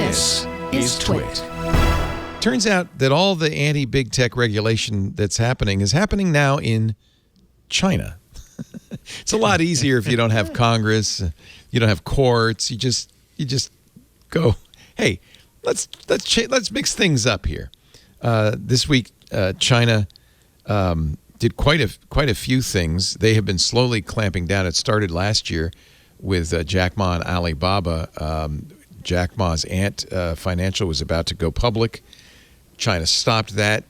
This is TWiT. Turns out that all the anti-big tech regulation that's happening is happening now in China. It's a lot easier if you don't have Congress, you don't have courts. You just go, hey, let's mix things up here. This week, China did quite a few things. They have been slowly clamping down. It started last year with Jack Ma and Alibaba. Jack Ma's Ant Financial was about to go public. China stopped that.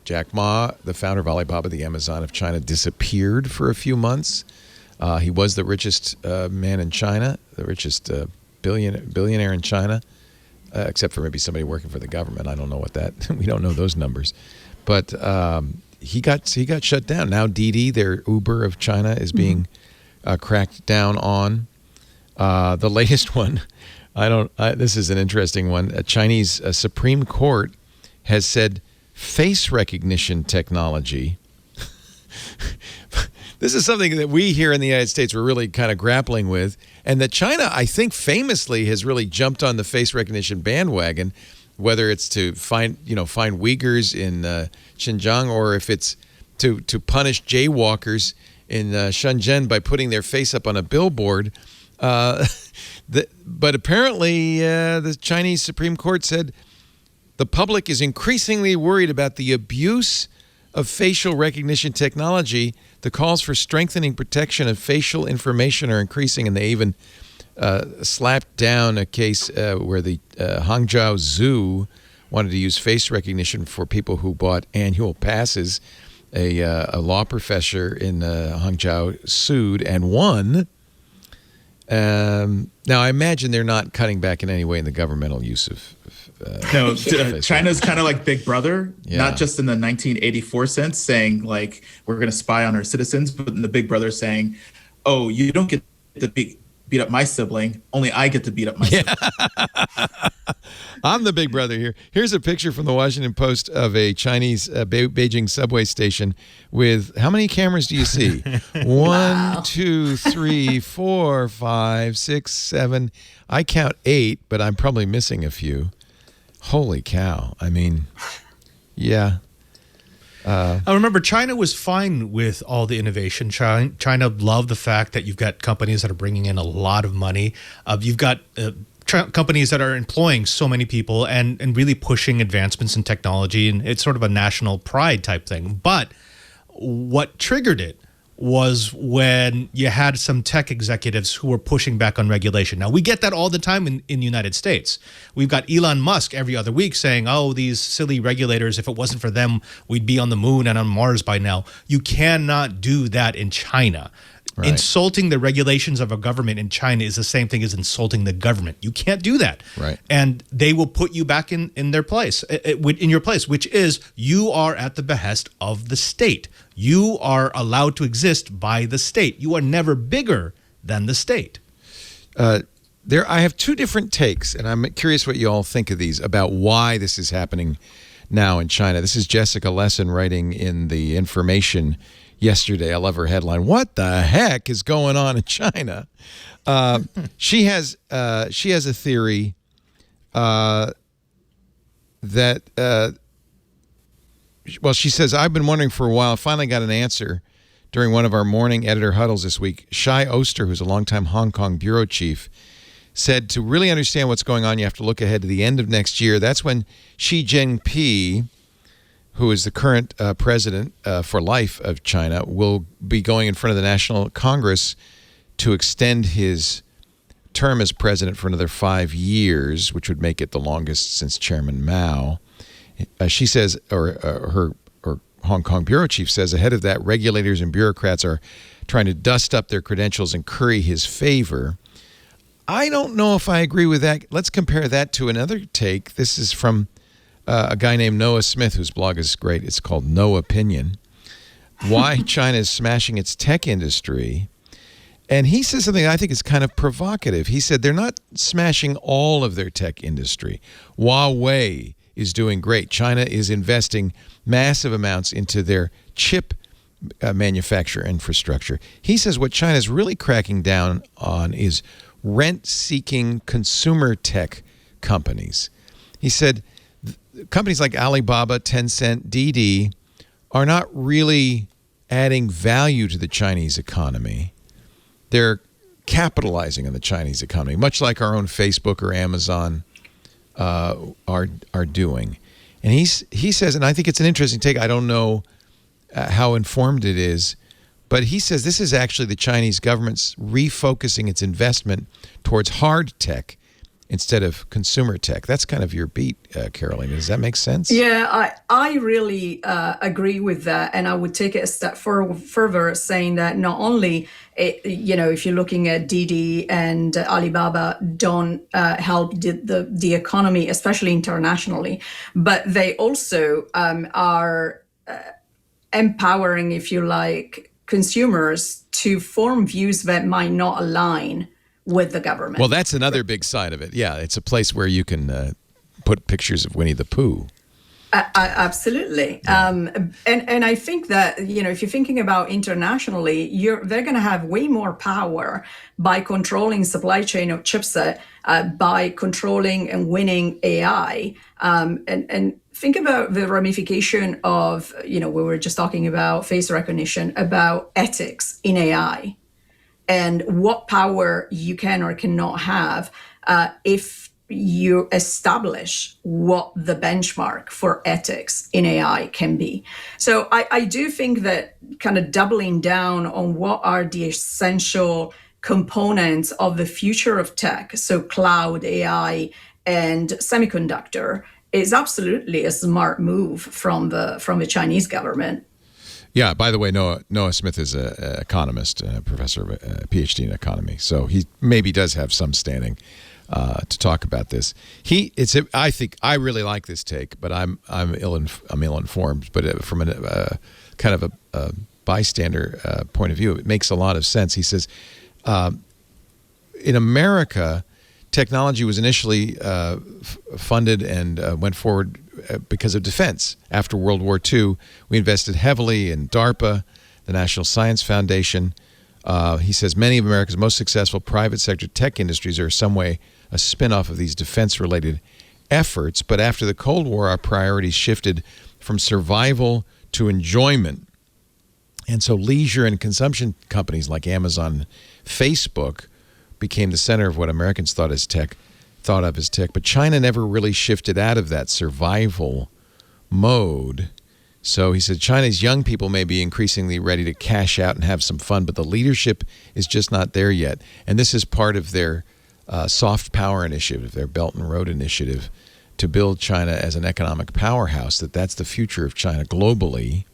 Jack Ma, the founder of Alibaba, the Amazon of China, disappeared for a few months. He was the richest man in China, the richest billionaire in China, except for maybe somebody working for the government. I don't know what that. We don't know those numbers. But he got shut down. Now Didi, their Uber of China, is being cracked down on. The latest one, this is an interesting one. A Chinese Supreme Court has said face recognition technology. This is something that we here in the United States were really kind of grappling with, and that China, I think, famously has really jumped on the face recognition bandwagon, whether it's to find Uyghurs in Xinjiang, or if it's to punish jaywalkers in Shenzhen by putting their face up on a billboard. But apparently, the Chinese Supreme Court said the public is increasingly worried about the abuse of facial recognition technology. The calls for strengthening protection of facial information are increasing, and they even slapped down a case where the Hangzhou Zoo wanted to use face recognition for people who bought annual passes. A law professor in Hangzhou sued and won. Now, I imagine they're not cutting back in any way in the governmental use of no, China's kind of like Big Brother, not just in the 1984 sense, saying like we're going to spy on our citizens, but in the Big Brother saying, oh, you don't get to beat up my sibling, only I get to beat up my sibling. I'm the Big Brother here. Here's a picture from the Washington Post of a Chinese Beijing subway station with, how many cameras do you see? 1, 2, 3, 4, 5, 6, 7. I count 8, but I'm probably missing a few. Holy cow. I mean, yeah. I remember China was fine with all the innovation. China loved the fact that you've got companies that are bringing in a lot of money. You've got companies that are employing so many people and really pushing advancements in technology, and it's sort of a national pride type thing. But what triggered it was when you had some tech executives who were pushing back on regulation. Now, we get that all the time in the United States. We've got Elon Musk every other week saying, oh, these silly regulators, if it wasn't for them, we'd be on the moon and on Mars by now. You cannot do that in China. Right. Insulting the regulations of a government in China is the same thing as insulting the government. You can't do that. Right. And they will put you back in their place, in your place, which is you are at the behest of the state. You are allowed to exist by the state. You are never bigger than the state. I have two different takes, and I'm curious what you all think of these, about why this is happening now in China. This is Jessica Lesson writing in The Information yesterday. I love her headline. What the heck is going on in China? She has a theory that she says, I've been wondering for a while. I finally got an answer during one of our morning editor huddles this week. Shai Oster, who's a longtime Hong Kong bureau chief, said to really understand what's going on, you have to look ahead to the end of next year. That's when Xi Jinping, who is the current president for life of China, will be going in front of the National Congress to extend his term as president for another 5 years, which would make it the longest since Chairman Mao. She says, her Hong Kong bureau chief says, ahead of that, regulators and bureaucrats are trying to dust up their credentials and curry his favor. I don't know if I agree with that. Let's compare that to another take. This is from a guy named Noah Smith, whose blog is great. It's called No Opinion. Why China is smashing its tech industry. And he says something I think is kind of provocative. He said they're not smashing all of their tech industry. Huawei is doing great. China is investing massive amounts into their chip manufacture infrastructure. He says what China's really cracking down on is rent-seeking consumer tech companies. He said companies like Alibaba, Tencent, Didi are not really adding value to the Chinese economy. They're capitalizing on the Chinese economy, much like our own Facebook or Amazon are doing. And he says, and I think it's an interesting take. I don't know how informed it is, but he says this is actually the Chinese government's refocusing its investment towards hard tech instead of consumer tech. That's kind of your beat, Carolina. Does that make sense? Yeah, I really agree with that. And I would take it a step further, saying that not only, if you're looking at Didi and Alibaba don't help the economy, especially internationally, but they also are empowering, if you like, consumers to form views that might not align with the government. Well, that's another big side of it. Yeah, it's a place where you can put pictures of Winnie the Pooh. Absolutely. And I think that, if you're thinking about internationally, they're going to have way more power by controlling supply chain of chipset, by controlling and winning AI. And think about the ramification of, we were just talking about face recognition, about ethics in AI. And what power you can or cannot have if you establish what the benchmark for ethics in AI can be. So I do think that kind of doubling down on what are the essential components of the future of tech, so cloud, AI, and semiconductor, is absolutely a smart move from the Chinese government. Yeah, by the way, Noah Smith is an economist, a professor of PhD in economy, so he maybe does have some standing to talk about this. I think I really like this take, but I'm ill-informed. But from a kind of a bystander point of view, it makes a lot of sense. He says, in America, technology was initially funded and went forward because of defense. After World War II, we invested heavily in DARPA, the National Science Foundation. He says many of America's most successful private sector tech industries are in some way a spin-off of these defense-related efforts. But after the Cold War, our priorities shifted from survival to enjoyment. And so leisure and consumption companies like Amazon and Facebook became the center of what Americans thought of as tech. But China never really shifted out of that survival mode. So he said China's young people may be increasingly ready to cash out and have some fun, but the leadership is just not there yet. And this is part of their soft power initiative, their Belt and Road initiative, to build China as an economic powerhouse, that's the future of China globally.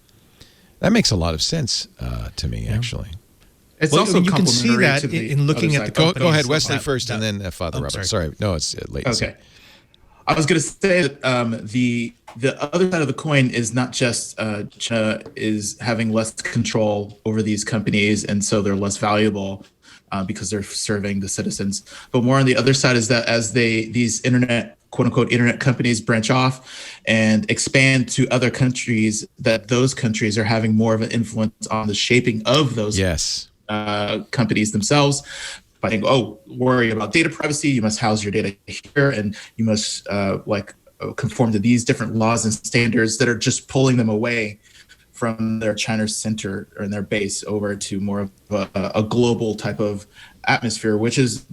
That makes a lot of sense to me, actually. It's also you can see that in looking at the companies. Go ahead, Wesley first, and then Father Robert. Sorry, no, it's late. Okay. I was going to say that the other side of the coin is not just China is having less control over these companies, and so they're less valuable because they're serving the citizens. But more on the other side is that as these internet, quote unquote, internet companies branch off and expand to other countries, that those countries are having more of an influence on the shaping of those companies themselves. By saying, worry about data privacy, you must house your data here, and you must conform to these different laws and standards that are just pulling them away from their China center and their base over to more of a global type of atmosphere, which is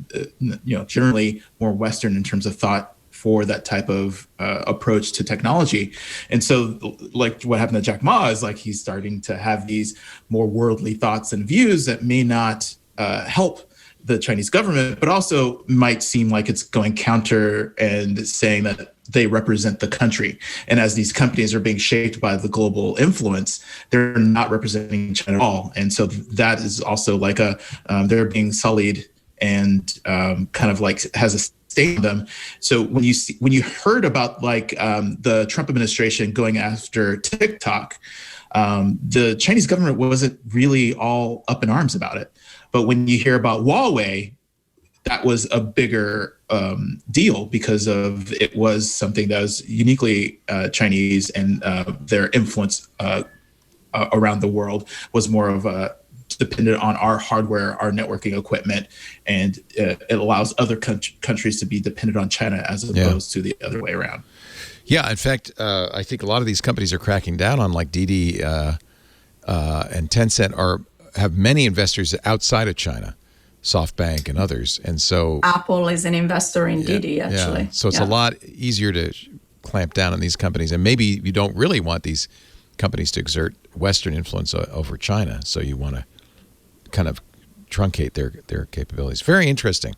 generally more Western in terms of thought for that type of approach to technology. And so like what happened to Jack Ma is like he's starting to have these more worldly thoughts and views that may not help the Chinese government, but also might seem like it's going counter and saying that they represent the country. And as these companies are being shaped by the global influence, they're not representing China at all. And so that is also like they're being sullied and kind of like has a state on them. So when you heard about the Trump administration going after TikTok, the Chinese government wasn't really all up in arms about it. But when you hear about Huawei, that was a bigger deal because of it was something that was uniquely Chinese, and their influence around the world was more of a dependent on our hardware, our networking equipment, and it allows other countries to be dependent on China as opposed to the other way around. Yeah, in fact, I think a lot of these companies are cracking down on, like Didi and Tencent have many investors outside of China, SoftBank and others, and so Apple is an investor in Didi, actually. Yeah. So it's a lot easier to clamp down on these companies, and maybe you don't really want these companies to exert Western influence over China, so you want to kind of truncate their capabilities. Very interesting.